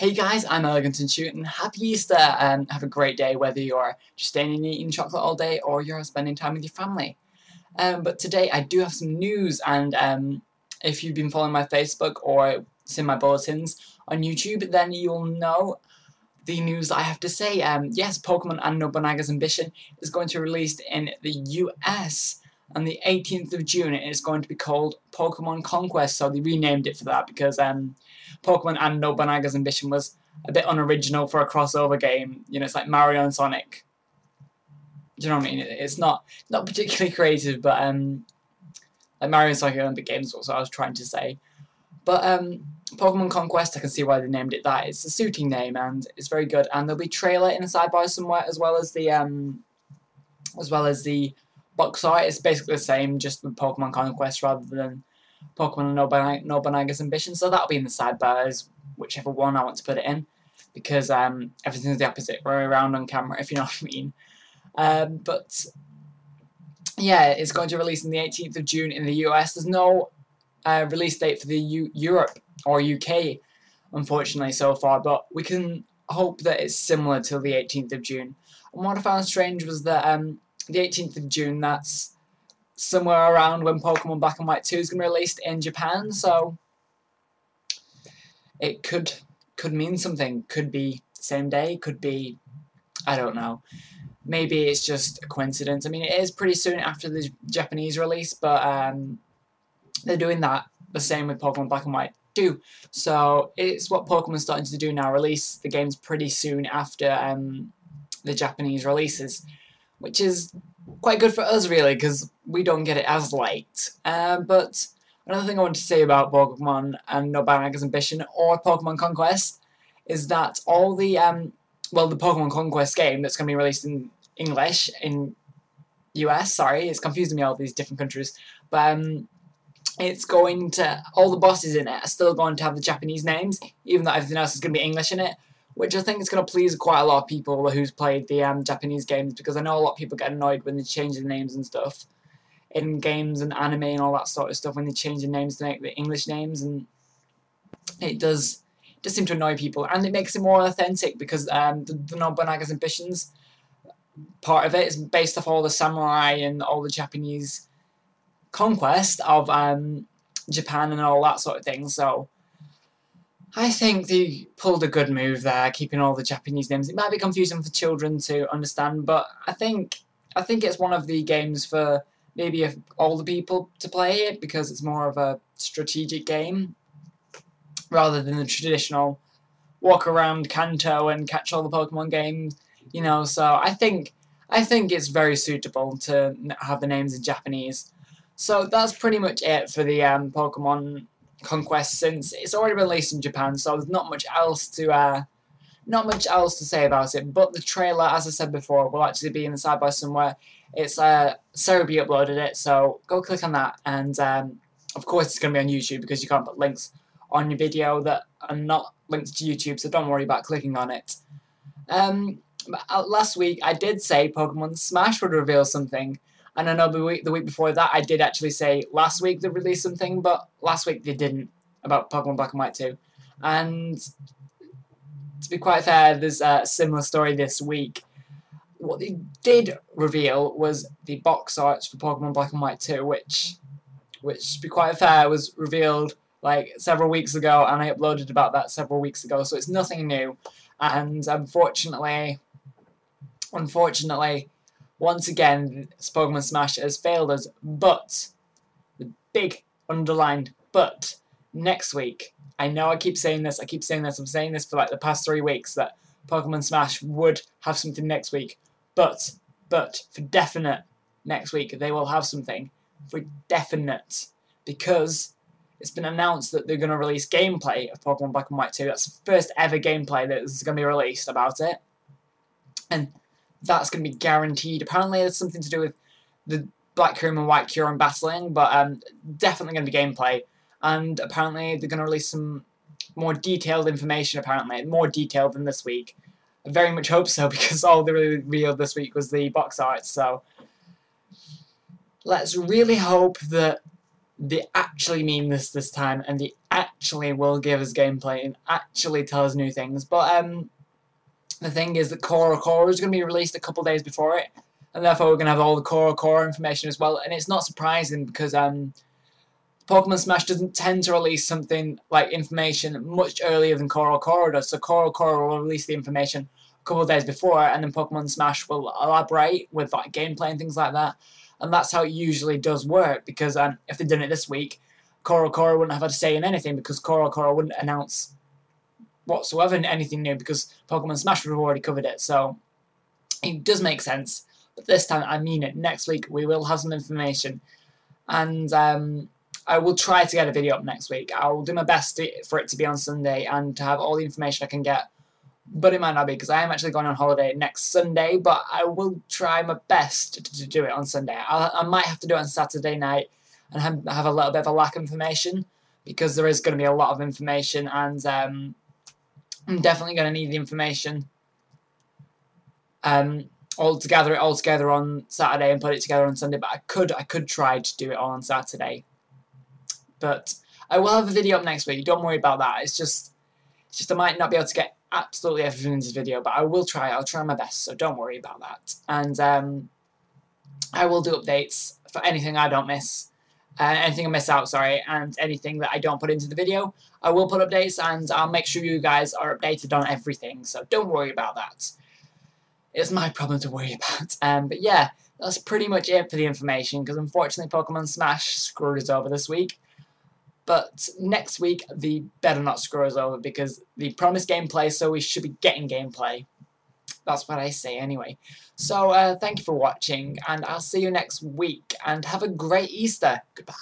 Hey guys, I'm Elegant and Shoot, and happy Easter, have a great day whether you're just staying and eating chocolate all day or you're spending time with your family. But today I do have some news, and if you've been following my Facebook or seen my bulletins on YouTube, then you'll know the news that I have to say. Yes, Pokemon and Nobunaga's Ambition is going to be released in the US on the 18th of June. It is going to be called Pokemon Conquest, so they renamed it for that because Pokemon and Nobunaga's Ambition was a bit unoriginal for a crossover game. You know, it's like Mario and Sonic. Do you know what I mean? It's not particularly creative, but like Mario and Sonic Olympic Games was what I was trying to say. But Pokemon Conquest, I can see why they named it that. It's a suiting name and it's very good. And there'll be a trailer in the sidebar somewhere, as well as the box art. It's basically the same, just with Pokemon Conquest rather than Pokemon Nobunaga's Ambition. So that'll be in the sidebars, whichever one I want to put it in, because everything's the opposite way around on camera, if you know what I mean. But yeah, it's going to release on the 18th of June in the US. There's no release date for the Europe or UK, unfortunately, so far, but we can hope that it's similar till the 18th of June. And what I found strange was that the 18th of June, that's somewhere around when Pokemon Black and White 2 is going to be released in Japan, so it could mean something. Could be the same day, could be, I don't know. Maybe it's just a coincidence. I mean, it is pretty soon after the Japanese release, but they're doing that the same with Pokemon Black and White 2. So it's what Pokemon's starting to do now, release the games pretty soon after the Japanese releases, which is quite good for us, really, because we don't get it as late. But another thing I want to say about Pokemon and Nobunaga's Ambition or Pokemon Conquest is that all the the Pokemon Conquest game that's going to be released in English in US, sorry, it's confusing me, all these different countries, but it's going to, all the bosses in it are still going to have the Japanese names, even though everything else is going to be English in it, which I think is going to please quite a lot of people who's played the Japanese games, because I know a lot of people get annoyed when they change the names and stuff in games and anime and all that sort of stuff, when they change the names to make the English names, and it does seem to annoy people, and it makes it more authentic, because the Nobunaga's Ambitions part of it is based off all the samurai and all the Japanese conquest of Japan and all that sort of thing. So I think they pulled a good move there, keeping all the Japanese names. It might be confusing for children to understand, but I think it's one of the games for maybe older people to play it, because it's more of a strategic game rather than the traditional walk around Kanto and catch all the Pokemon games, you know. So I think it's very suitable to have the names in Japanese. So that's pretty much it for the Pokemon Conquest, since it's already released in Japan. So there's not much else to say about it. But the trailer, as I said before, will actually be in the sidebar somewhere. It's Cerebi uploaded it, so go click on that. And of course, it's going to be on YouTube, because you can't put links on your video that are not linked to YouTube, so don't worry about clicking on it. Last week I did say Pokemon Smash would reveal something, and I know the week before that I did actually say last week they released something, but last week they didn't, about Pokemon Black and White 2. And to be quite fair, there's a similar story this week. What they did reveal was the box arts for Pokemon Black and White 2, which to be quite fair was revealed like several weeks ago, and I uploaded about that several weeks ago, so it's nothing new. And unfortunately, once again, Pokemon Smash has failed us. But the big underlined but, next week, I know I keep saying this, I'm saying this for like the past 3 weeks, that Pokemon Smash would have something next week, but for definite next week they will have something, for definite, because it's been announced that they're going to release gameplay of Pokemon Black and White 2. That's the first ever gameplay that is going to be released about it. And that's going to be guaranteed. Apparently there's something to do with the Black Kyurem and White Kyurem battling, but definitely going to be gameplay. And apparently they're going to release some more detailed information, apparently. More detailed than this week. I very much hope so, because all they revealed this week was the box art. So let's really hope that they actually mean this time, and they actually will give us gameplay and actually tell us new things. But the thing is that Core is going to be released a couple days before it, and therefore we're going to have all the Core information as well. And it's not surprising because Pokemon Smash doesn't tend to release something like information much earlier than Core does. So Core will release the information a couple of days before, and then Pokemon Smash will elaborate with like gameplay and things like that. And that's how it usually does work, because if they'd done it this week, Core wouldn't have had to say in anything, because Core wouldn't announce whatsoever anything new, because Pokemon Smash would have already covered it. So it does make sense. But this time, I mean it. Next week, we will have some information. And I will try to get a video up next week. I will do my best for it to be on Sunday and to have all the information I can get. But it might not be, because I am actually going on holiday next Sunday, but I will try my best to do it on Sunday. I might have to do it on Saturday night and have a little bit of a lack of information, because there is going to be a lot of information, and I'm definitely going to need the information all together on Saturday and put it together on Sunday. But I could try to do it all on Saturday. But I will have a video up next week. Don't worry about that. It's just I might not be able to get absolutely everything in this video, but I will try. I'll try my best, so don't worry about that. And I will do updates for anything I don't miss, anything I miss out, sorry, and anything that I don't put into the video. I will put updates, and I'll make sure you guys are updated on everything, so don't worry about that. It's my problem to worry about. But yeah, that's pretty much it for the information, because unfortunately Pokemon Smash screwed us over this week. But next week, they better not screw us over, because they promised gameplay, so we should be getting gameplay. That's what I say anyway. So thank you for watching, and I'll see you next week, and have a great Easter. Goodbye.